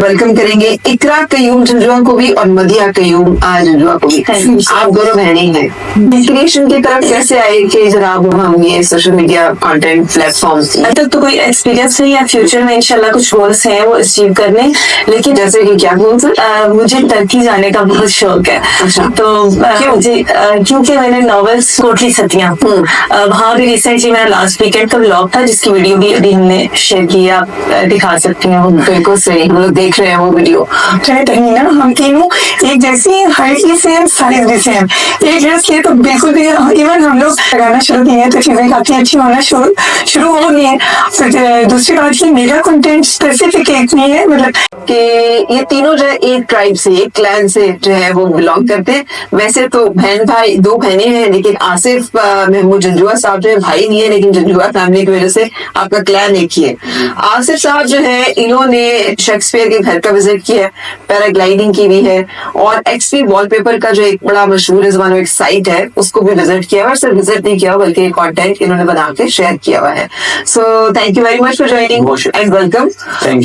Welcome करेंगे इकरा कयूम झुंझुआ को भी और मदिया कयूम झुंझुआ को भी। आप दोनों बहनें हैं। क्रिएशन की तरफ कैसे आए कि जनाब हम ये सोशल मीडिया कंटेंट प्लेटफॉर्म? अभी तक तो कोई एक्सपीरियंस नहीं है, फ्यूचर में इंशाल्लाह कुछ गोल्स हैं वो अचीव करने, लेकिन जैसे कि क्या गोल्स है? मुझे टर्की जाने का बहुत शौक है। अच्छा। तो मुझे क्योंकि मैंने नॉवेल्स कोटली सतियां वहाँ भी रिसेंटली मेरा लास्ट वीकेंड का व्लॉग था जिसकी वीडियो भी अभी हमने शेयर की, आप दिखा सकती हैं। बिल्कुल सही, हम लोग देख रहे हैं वो वीडियो। तहमीना हम तीनों एक जैसी, हाइट भी सेम, साइज भी सेम, एक ड्रेस लिए तो बिल्कुल भी। इवन हम लोग लगाना शुरू किए हैं तो चीजें काफी अच्छी होना शुरू हो गई है। और दूसरी बात की मेरा कंटेंट स्पेसिफिक एक नहीं है, मतलब कि ये तीनों जो है एक ट्राइब से, एक क्लैन से जो है वो बिलोंग करते हैं। वैसे तो बहन भाई दो बहनें हैं, लेकिन आसिफ महमूद झुंझुआ साहब जो है भाई नहीं है, लेकिन झुंझुआ फैमिली की वजह से आपका क्लैन एक ही है। आसिफ साहब जो है इन्होंने शेक्सपियर के घर का विजिट किया है, पैराग्लाइडिंग की भी है, और एक्सपी वॉलपेपर का जो एक बड़ा मशहूर इस जमाने में एक साइट है उसको भी विजिट किया है। और सिर्फ विजिट नहीं किया बल्कि कंटेंट इन्होंने बना के शेयर किया हुआ है। So thank you very much for joining and welcome.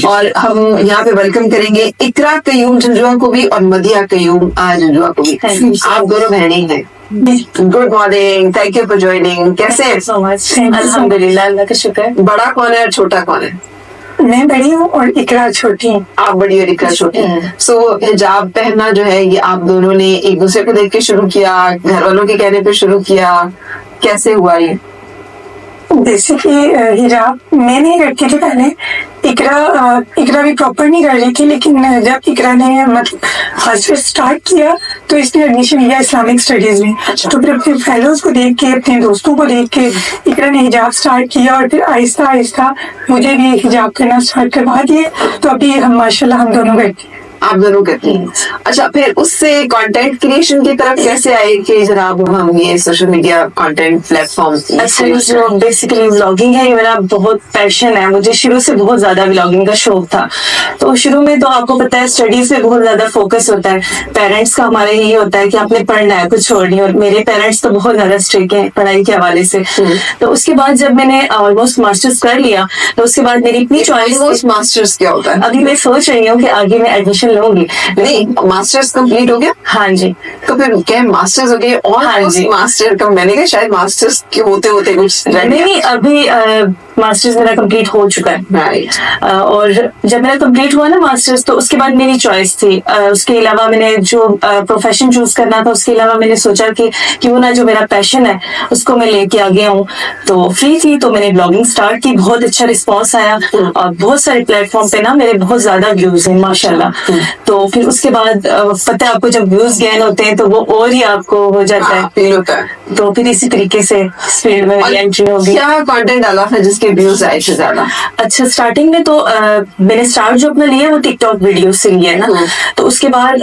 और हम यहाँ पे वेलकम करेंगे इकरा कयूम झुंझुआ को भी और मदिया कयूम झुंझुआ को भी। आप दोनों बहनें हैं। Good morning, thank you for joining. कैसे हैं? सो मच, अल्हम्दुलिल्लाह, अल्लाह का शुक्र। बड़ा कौन है और छोटा कौन है? मैं बड़ी हूँ और इकरा छोटी हूँ। आप बड़ी और इकरा छोटी। सो हिजाब पहनना जो है ये आप दोनों ने एक दूसरे को देख के शुरू किया, घर वालों के कहने पे शुरू किया, कैसे हुआ ये? जैसे कि हिजाब मैं नहीं करती थी पहले, इकरा भी प्रॉपर नहीं कर रही थी, लेकिन जब इकरा ने मतलब फर्स्ट स्टार्ट किया तो इसने एडमिशन लिया इस्लामिक स्टडीज में। तो फिर अपने फेलोज को देख के, अपने दोस्तों को देख के इकरा ने हिजाब स्टार्ट किया और फिर आहिस्ता आहिस्ता मुझे भी हिजाब करना स्टार्ट करवा दिए। तो अभी हम माशाल्लाह हम दोनों करते हैं। आप दोनों करती हैं। अच्छा, फिर उससे कंटेंट क्रिएशन की तरफ कैसे आए कि जनाब हम ये सोशल मीडिया कंटेंट प्लेटफॉर्म? अच्छा, जो बेसिकली व्लॉगिंग है ये मेरा बहुत पैशन है, मुझे शुरू से बहुत ज्यादा व्लॉगिंग का शौक था। तो शुरू में तो आपको पता है स्टडीज पे बहुत ज्यादा फोकस होता है, पेरेंट्स का हमारा यही होता है कि आपने पढ़ना है, कुछ छोड़ नहीं। और मेरे पेरेंट्स तो बहुत ज्यादा स्ट्रिक्ट हैं पढ़ाई के हवाले से। तो उसके बाद जब मैंने ऑलमोस्ट मास्टर्स कर लिया तो उसके बाद मेरी इतनी चॉइस। मास्टर्स क्या होता है? अभी मैं सोच रही हूँ कि आगे मैं एडमिशन लूंगी। नहीं, मास्टर्स कंप्लीट हो गया? हाँ जी। तो फिर क्या मास्टर्स हो गए? और हाँ जी। मास्टर का मैंने कहा शायद मास्टर्स के होते होते कुछ नहीं, अभी मास्टर्स मेरा कंप्लीट हो चुका है। राइट। और जब मेरा कंप्लीट हुआ ना मास्टर्स, तो उसके बाद मेरी चॉइस थी। उसके अलावा मैंने जो प्रोफेशन चूज करना था, उसके अलावा मैंने सोचा कि क्यों ना जो मेरा पैशन है उसको मैं लेके आगे आऊँ। तो फ्री थी तो मैंने ब्लॉगिंग स्टार्ट की, बहुत अच्छा रिस्पॉन्स आया और बहुत सारे प्लेटफॉर्म पे ना मेरे बहुत ज्यादा व्यूज हैं माशाल्लाह। तो फिर उसके बाद पता है आपको जब व्यूज गेन होते हैं तो वो और ही आपको हो जाता है, फील होता है। तो फिर इसी तरीके से फील्ड में एंट्री होगी। क्या कंटेंट डाला था जिसके व्यूज आए थे ज्यादा? अच्छा, स्टार्टिंग में तो मैंने स्टार्ट जो अपना लिया वो टिकटॉक वीडियो से लिया है ना। तो उसके बाद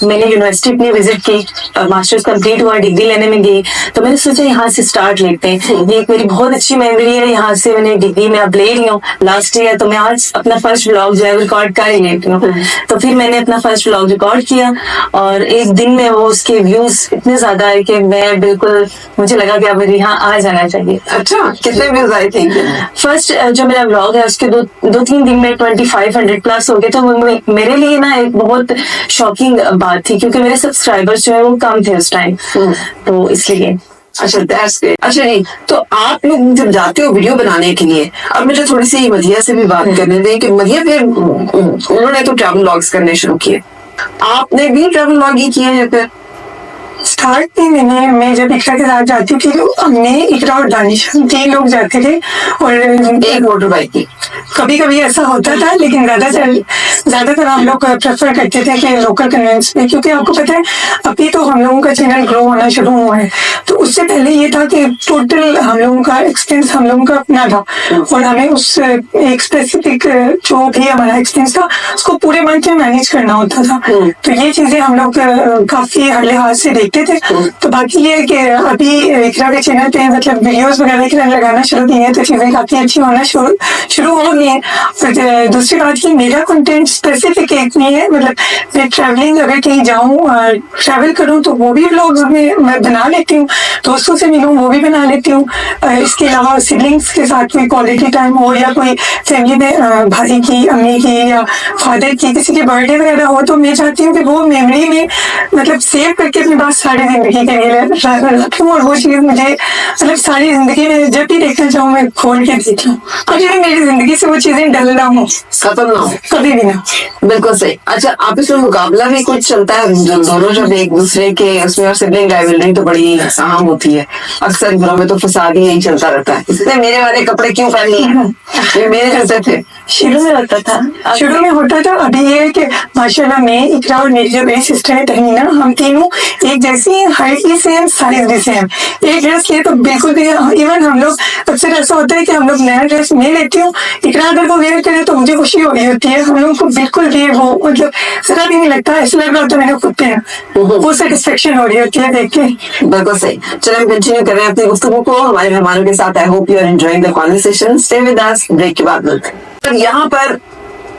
मैंने यूनिवर्सिटी अपनी विजिट की, मास्टर्स कंप्लीट हुआ, डिग्री लेने में गई। तो मैंने सोचा यहाँ से स्टार्ट लेते हैं, ये एक मेरी बहुत अच्छी मेमोरी है, यहाँ से मैंने डिग्री में अब ले रही हूँ लास्ट ईयर। तो मैं आज अपना फर्स्ट व्लॉग जो है रिकॉर्ड कर ही लेती हूँ। तो फिर मैंने अपना फर्स्ट व्लॉग रिकॉर्ड किया और एक दिन में वो उसके व्यूज इतने ज्यादा आए कि मैं बिल्कुल, मुझे लगा कि अब यहाँ आ जाना चाहिए। अच्छा, कितने व्यूज आए थे? फर्स्ट जो मेरा व्लॉग है उसके दो तीन दिन में 2500 प्लस हो गए। तो मेरे लिए ना एक बहुत शॉकिंग बात थी, क्योंकि मेरे सब्सक्राइबर्स जो है वो कम थे उस टाइम, तो इसलिए। अच्छा, दैट्स ग्रेट। अच्छा नहीं, तो आप लोग जब जाते हो वीडियो बनाने के लिए, अब मुझे थोड़ी सी मदिया से भी बात करने दें कि मदिया फिर उन्होंने तो ट्रैवल व्लॉग्स करने शुरू किए, आपने भी ट्रैवल व्लॉग ही किए हैं? फिर स्टार्ट में मैं जब इकरा के साथ जाती थी तो हमने इकरा और दानिश हम 3 लोग जाते थे और एक मोटर बाइक की। कभी कभी ऐसा होता था, लेकिन ज्यादातर हम लोग प्रेफर करते थे कि लोकल कन्वेंस में, क्योंकि आपको पता है अभी तो हम लोगों का चैनल ग्रो होना शुरू हुआ है। तो उससे पहले ये था कि टोटल हम लोगों का एक्सपेंस हम लोगों का अपना था और हमें उस एक स्पेसिफिक जो भी हमारा एक्सपेंस था उसको पूरे मंथ में मैनेज करना होता था। तो ये चीजें हम लोग काफी हर लिहाज से देखते थे। तो बाकी ये कि अभी इकरा के चैनल पे मतलब वीडियोस वगैरह लगाना शुरू किए हैं तो चीजें काफी अच्छी होना शुरू हो गई है। और दूसरी बात की मेरा कंटेंट स्पेसिफिक एक इतनी है, मतलब मैं ट्रैवलिंग अगर कहीं जाऊँ, ट्रैवल करूँ तो वो भी व्लॉग्स में मैं बना लेती हूँ, दोस्तों से मिलूँ वो भी बना लेती हूँ। इसके अलावा सिबलिंग्स के साथ कोई क्वालिटी टाइम हो, या कोई फैमिली में भाई की, अम्मी की या फादर की किसी की बर्थडे वगैरह हो, तो मैं चाहती हूँ कि वो मेमोरी में मतलब सेव करके अपने पास सारी जिंदगी के लिए रखूँ, और वो चीज़ मुझे मतलब सारी जिंदगी में जब भी देखना चाहूँ मैं खोल के देख लूँ, कभी भी मेरी जिंदगी से वो चीजें डल ना हो, खत्म ना हो। कभी भी ना। बिल्कुल सही। अच्छा, आप इसमें मुकाबला भी कुछ चलता है, जो दोनों जब एक दूसरे के उसमें, और सिबलिंग राइवलरी तो बड़ी आम होती है, अक्सर घरों में तो फसाद ही यही चलता रहता है, इसने मेरे वाले कपड़े क्यों पहन लिए, ये मेरे जैसे थे। शुरू में होता था, शुरू में होता था, अभी ये है कि माशाल्लाह मैं, इकरा और मेरी जो बड़ी सिस्टर है तहमीना, हम तीनों एक जैसी हैं, हाइट भी सेम, साइज भी सेम। एक ड्रेस लिए तो बिल्कुल भी, इवन हम लोग अक्सर ऐसा होता है कि हम लोग नया ड्रेस मैं लेती हूँ, इकरा अगर वो वेयर करे तो मुझे खुशी हो रही होती है, हम लोगों को बिल्कुल भी वो मतलब जरा भी नहीं लगता, ऐसा लग रहा होता है मैंने खुद पहना, वो सेटिस्फेक्शन हो रही होती है देख के। बिल्कुल सही। चलिए हम कंटिन्यू कर रहे हैं अपनी गुफ्तगू को हमारे मेहमानों के साथ। I hope you are enjoying the conversation. Stay with us, break के बाद मिलते हैं। यहाँ पर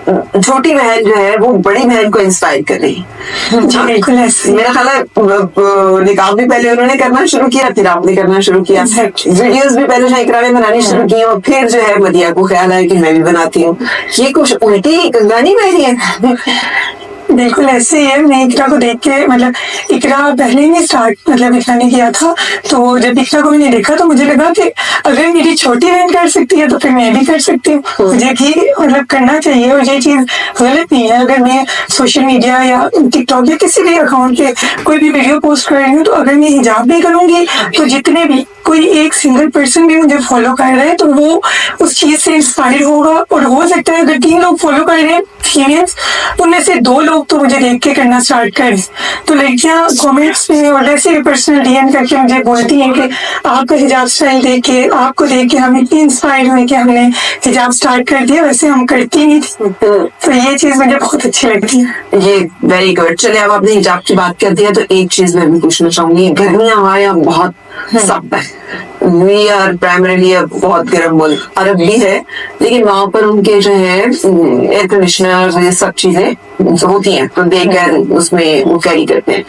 छोटी बहन जो है वो बड़ी बहन को इंस्पायर कर रही है। जी बिल्कुल ऐसे। मेरा ख्याल है निकाह भी पहले उन्होंने करना शुरू किया, फिर आपने करना शुरू किया, वीडियोस भी पहले शायद ने बनानी शुरू की, और फिर जो है मदिया को ख्याल आया कि मैं भी बनाती हूँ। ये कुछ उल्टी गंगानी बह रही है। बिल्कुल ऐसे ही है। मैं इकरा को देख के, मतलब इकरा पहले ही स्टार्ट मतलब इकरा ने किया था, तो जब इकरा को मैंने देखा तो मुझे लगा कि अगर मेरी छोटी बहन कर सकती है तो फिर मैं भी कर सकती हूँ, मुझे भी मतलब करना चाहिए। और ये चीज गलत नहीं है, अगर मैं सोशल मीडिया या टिकटॉक या किसी भी अकाउंट पे कोई भी वीडियो पोस्ट कर रही हूँ, तो अगर मैं हिजाब नहीं करूंगी तो जितने भी कोई एक सिंगल पर्सन भी मुझे फॉलो कर रहा है तो वो उस चीज से इंस्पायर होगा, और हो सकता है अगर 3 लोग फॉलो कर रहे हैं फीमेल्स, उनमें से 2 लोग तो मुझे देख के करना स्टार्ट कर। तो लड़कियां कमेंट्स में और वैसे भी पर्सनल डीएम करके मुझे बोलती हैं कि आपका हिजाब स्टाइल देख के, आपको देख के हम इतनी इंस्पायर हुए कि हमने हिजाब स्टार्ट कर दिया, वैसे हम करती नहीं थी। तो ये चीज मुझे बहुत अच्छी लगती है। ये वेरी गुड। चलिए अब आपने हिजाब की बात कर दी है तो एक चीज मैं भी पूछना चाहूंगी। गर्मियां हमारे यहाँ बहुत सख्त है, वी आर प्राइमरीली बहुत गर्म मुल्क, अरब भी है, लेकिन वहां पर उनके जो है एयर कंडीशनर ये सब चीजें होती हैं, तो देकर उसमें वो कैरी करते हैं।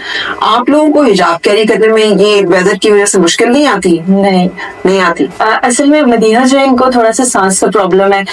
आप लोगों को हिजाब कैरी करने में ये वेदर की वजह से मुश्किल नहीं आती? नहीं आती। असल में मदीना जो है इनको थोड़ा सा सांस का प्रॉब्लम है,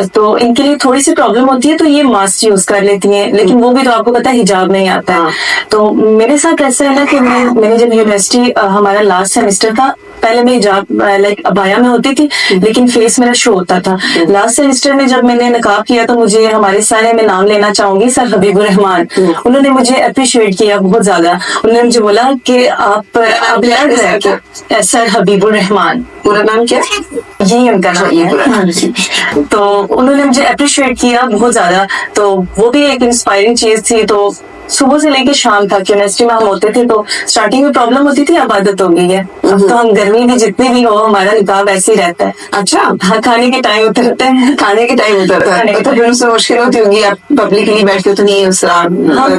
तो इनके लिए थोड़ी सी प्रॉब्लम होती है, तो ये मास्क यूज कर लेती हैं, लेकिन वो भी तो आपको पता है हिजाब नहीं आता है। तो मेरे साथ ऐसा है ना कि मैंने जब यूनिवर्सिटी हमारा लास्ट सेमेस्टर था, पहले मैं हिजाब लाइक अबाया में होती थी, लेकिन फेस मेरा शो होता था। लास्ट सेमेस्टर में जब मैंने नकाब किया तो मुझे हमारे सारे में नाम लेना चाहूंगी सर हबीबुर रहमान, उन्होंने मुझे अप्रिशिएट किया बहुत ज्यादा। उन्होंने मुझे बोला कि आप लड़ रहे हैं क्या सर हबीबुर रहमान, पूरा नाम क्या? यही उनका नाम है। तो उन्होंने मुझे अप्रिशिएट किया बहुत ज्यादा, तो वो भी एक इंस्पायरिंग चीज थी। तो सुबह से लेके शाम तक यूनिवर्सिटी में हम होते थे, तो स्टार्टिंग में प्रॉब्लम होती थी, अब आदत हो गई है। अब तो हम गर्मी भी जितनी भी हो हमारा निकाब ऐसे ही रहता है। अच्छा, हाँ, खाने के टाइम उतरते हैं, खाने के टाइम उतरता है तो फिर उससे मुश्किल होती होगी, आप पब्लिकली बैठते हो तो नहीं उस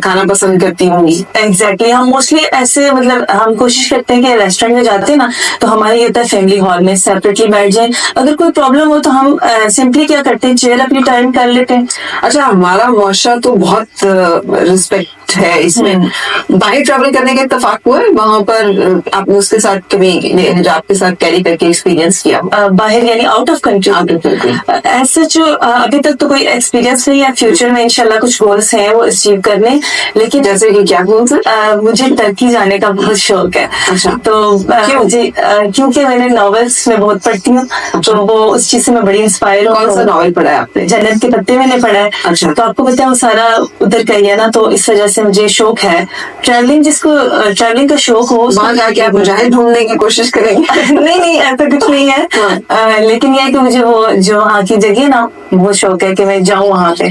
खाना पसंद करती होंगी? एग्जैक्टली। हम मोस्टली ऐसे मतलब हम कोशिश करते हैं कि रेस्टोरेंट में जाते हैं ना, तो हमारा ये होता है फैमिली हॉल में सेपरेटली बैठ जाए। अगर कोई प्रॉब्लम हो तो हम सिंपली क्या करते हैं, चेयर अपनी टाइम कर लेते हैं। अच्छा, हमारा मुआशरा तो बहुत रिस्पेक्ट है इसमें। बाहर ट्रैवल करने का इत्तेफाक हुआ है वहां पर? आपने उसके साथ कभी हिजाब के साथ कैरी करके एक्सपीरियंस किया? बाहर यानी आउट ऑफ कंट्री? ऐसा जो अभी तक तो कोई एक्सपीरियंस नहीं है। फ्यूचर में इंशाल्लाह कुछ गोल्स हैं वो अचीव करने, लेकिन जैसे कि क्या गोल्स है? मुझे टर्की जाने का बहुत शौक है। अच्छा, तो क्योंकि मैंने नॉवेल्स में बहुत पढ़ती हूँ, तो वो उस चीज से मैं बड़ी इंस्पायर हूँ। कौन सा नॉवेल पढ़ा है आपने? जन्नत के पत्ते मैंने पढ़ा है। अच्छा। तो आपको पता है वो सारा उधर का ही है ना, तो इस वजह से मुझे शौक है ट्रैवलिंग। जिसको ट्रैवलिंग का शौक हो वहां जाके आप मुजाहिद ढूंढने की कोशिश करेंगे? नहीं ऐसा कुछ नहीं है। लेकिन यह है कि मुझे वो जो वहाँ की जगह ना बहुत शौक है कि मैं जाऊँ वहाँ पे।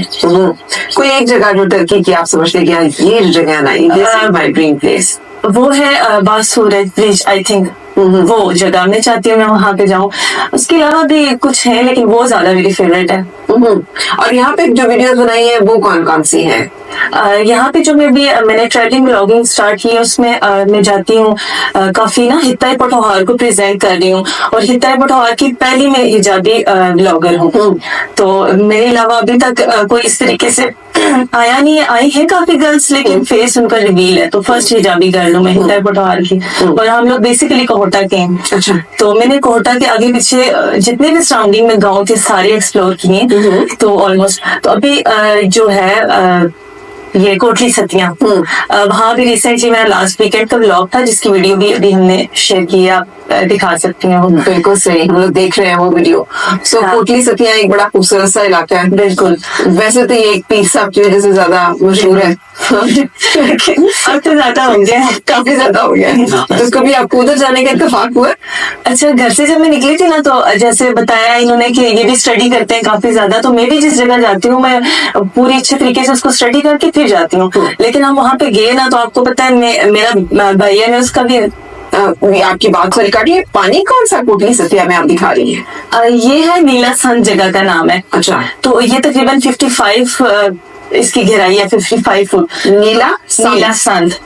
कोई एक जगह जो टर्की की आप समझते कि ये जो जगह ना, ये माय ड्रीम प्लेस, वो है बासूर ब्रिज, आई थिंक वो जगह मैं चाहती हूँ मैं वहाँ पे जाऊँ। उसके अलावा भी कुछ है, लेकिन वो ज्यादा मेरी फेवरेट है। और यहाँ पे जो वीडियोस बनाई है वो कौन कौन सी है? यहाँ पे जो मैंने ट्रैवलिंग ब्लॉगिंग स्टार्ट की है, उसमें मैं जाती हूँ काफी ना हित्ताई पटोहार को प्रेजेंट कर रही हूँ, और हित्ताई पटोहार की पहली मैं हिजाबी ब्लॉगर हूँ। तो मेरे अलावा अभी तक कोई इस तरीके से आया नहीं है, आई है काफी गर्ल्स लेकिन फेस उनका रिवील है। तो फर्स्ट हिजाबी गर्ल हूँ मैं, हिंदर पटवार की, और हम लोग बेसिकली कोहटा के हैं। अच्छा। तो मैंने कोहटा के आगे पीछे जितने भी सराउंडिंग में गाँव थे सारे एक्सप्लोर किए, तो ऑलमोस्ट। तो अभी जो है ये कोटली सतिया, वहाँ भी रिसेंटली मेरा लास्ट वीकेंड का व्लॉग था जिसकी वीडियो भी अभी हमने शेयर की है, आप दिखा सकती हैं वो। बिल्कुल सही, हम लोग देख रहे हैं वो वीडियो। सो हाँ। कोटली सतिया एक बड़ा खूबसूरत सा इलाका है। बिल्कुल। वैसे तो ये एक पीर साहब की वजह से ज्यादा मशहूर है, लेकिन अब तो ज्यादा हो गया है। काफी ज्यादा हो गया है। तो कभी आपको उधर जाने का इत्तेफाक हुआ? अच्छा, घर से जब मैं निकली थी ना, तो जैसे बताया इन्होंने कि ये भी स्टडी करते हैं काफी ज्यादा, तो मैं भी जिस जगह जाती हूँ मैं पूरी अच्छे तरीके से उसको स्टडी करके फिर जाती हूँ। लेकिन हम वहाँ पे गए ना, तो आपको पता है मेरा भैया ने उसका भी आपकी बात सॉरी काटिए, पानी कौन सा कोटली सतिया में आप दिखा रही है? ये है नीला संत जगह का नाम है। अच्छा। तो ये तकरीबन 55 इसकी गहराई है, 55 फुट। नीला नीला संत,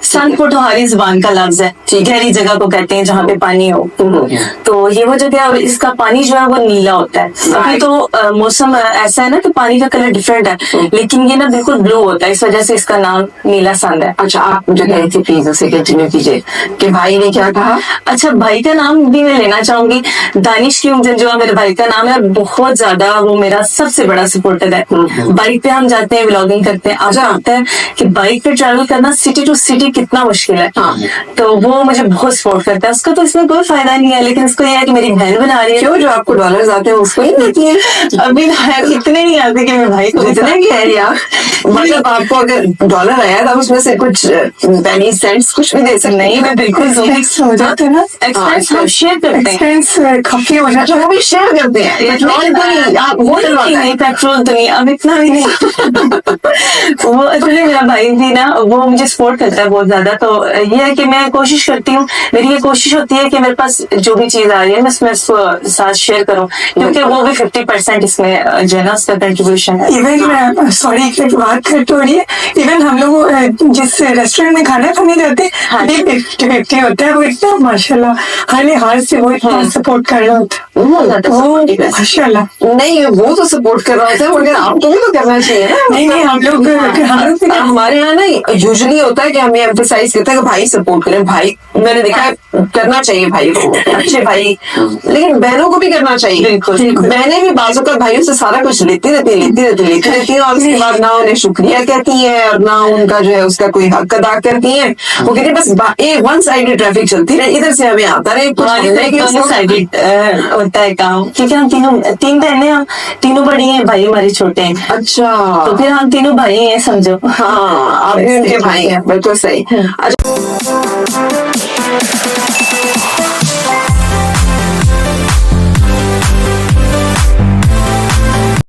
संत पोठोहारी जुबान का लफ्ज है, गहरी जगह को कहते हैं जहाँ पे पानी हो। तो ये वो जगह है, इसका पानी जो है वो नीला होता है। अभी तो मौसम ऐसा है ना कि पानी का कलर डिफरेंट है, लेकिन ये ना बिल्कुल ब्लू होता है, इस वजह से इसका नाम नीला संत है। अच्छा, आप मुझे कह रही थी, प्लीज उसे कंटिन्यू कीजिए कि भाई ने क्या कहा। अच्छा, भाई का नाम भी मैं लेना चाहूंगी, दानिश क्यूम जंजुआ मेरे भाई का नाम है। बहुत ज्यादा वो मेरा सबसे बड़ा सपोर्टर है। बाइक पे हम जाते हैं, व्लॉगिंग करते हैं, आपको पता है कि बाइक पे ट्रैवल करना सिटी टू सिटी कितना मुश्किल है। तो वो मुझे बहुत सपोर्ट करता है। उसका तो इसमें कोई फायदा नहीं है, लेकिन उसको ये है कि मेरी बहन बना रही है। क्यों, जो आपको डॉलर्स आते हैं उसको ही देती है? अभी इतने नहीं आते कि मैं भाई को जितने भी है यार, मतलब आपको अगर डॉलर आया था उसमें से कुछ पेनी सेंट्स कुछ भी दे सकते? नहीं, मैं बिल्कुल एक्सपेंस हो जाते हैं ना, एक्सपेंस हम शेयर करते हैं। एक्सपेंस काफी हो जाता है, वो भी शेयर करते हैं। पेट्रोल तो नहीं, आप वो डलवाते हैं। नहीं, पेट्रोल तो नहीं, अब इतना भी नहीं। वो एक्चुअली मेरा भाई भी ना, वो मुझे सपोर्ट करता है बहुत ज्यादा। तो ये है कि मैं कोशिश करती हूँ, मेरी ये कोशिश होती है कि मेरे पास जो भी चीज आ रही है मैं उसमें उसको साथ शेयर करूँ, क्योंकि वो भी 50% इसमें जो है ना उसका कंट्रीब्यूशन है। इवन सॉरी एक बात करते हो रही है, इवन हम लोग जिस रेस्टोरेंट में खाना खाने जाते हैं, हाँ। 50-50 होता है। वो इतना माशाल्लाह हर लिहाज से वो इतना सपोर्ट कर रहा होता है, वो माशाल्लाह। नहीं, वो तो सपोर्ट कर रहा होता है, मगर आपको भी तो करना चाहिए ना। नहीं हम लोग हमारे यहाँ ना यूजुअली होता है कि हमें एम्फेसाइज करते हैं कि भाई सपोर्ट करें। भाई मैंने देखा है करना चाहिए भाई को, अच्छे भाई, लेकिन बहनों को भी करना चाहिए। बिल्कुल। बहनें भी बाजू का भाइयों से सारा कुछ लेती रहती है और उसके बाद ना उन्हें शुक्रिया कहती है और ना उनका जो है उसका कोई हक अदा करती है। वो कहती है बस एक वन साइडेड ट्रैफिक चलती रहे, इधर से हमें आता रहे, कुछ नहीं कि उसको साइडेड होता है काम, क्योंकि हम तीन बहनें हैं, तीनों बड़ी हैं, भाई हमारे छोटे हैं। अच्छा, तो फिर हम तीनों भाई हैं समझो। हाँ, आप भी उनके भाई हैं, बिल्कुल सही। अच्छा।